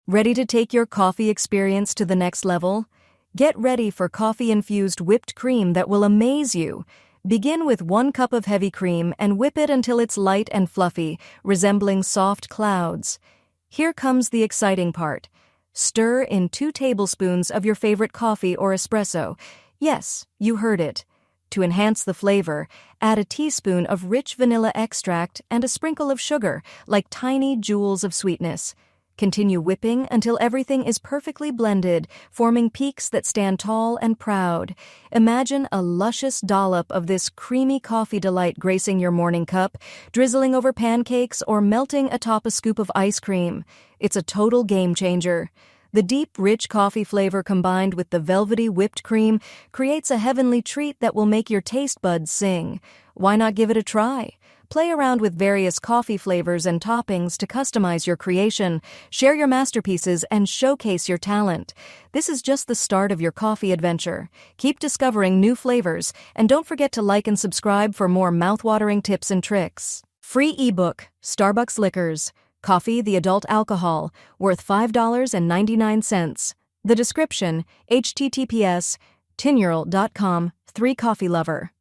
Ready to take your coffee experience to the next level? Get ready for coffee-infused whipped cream that will amaze you. Begin with 1 cup of heavy cream and whip it until it's light and fluffy, resembling soft clouds. Here comes the exciting part. Stir in 2 tablespoons of your favorite coffee or espresso. Yes, you heard it. To enhance the flavor, add a teaspoon of rich vanilla extract and a sprinkle of sugar, like tiny jewels of sweetness. Continue whipping until everything is perfectly blended, forming peaks that stand tall and proud. Imagine a luscious dollop of this creamy coffee delight gracing your morning cup, drizzling over pancakes or melting atop a scoop of ice cream. It's a total game changer. The deep, rich coffee flavor combined with the velvety whipped cream creates a heavenly treat that will make your taste buds sing. Why not give it a try? Play around with various coffee flavors and toppings to customize your creation, share your masterpieces, and showcase your talent. This is just the start of your coffee adventure. Keep discovering new flavors, and don't forget to like and subscribe for more mouthwatering tips and tricks. Free ebook, Starbucks Liquors. Coffee, the adult alcohol, worth $5.99. The description, https://tinural.com, 3 coffee lover.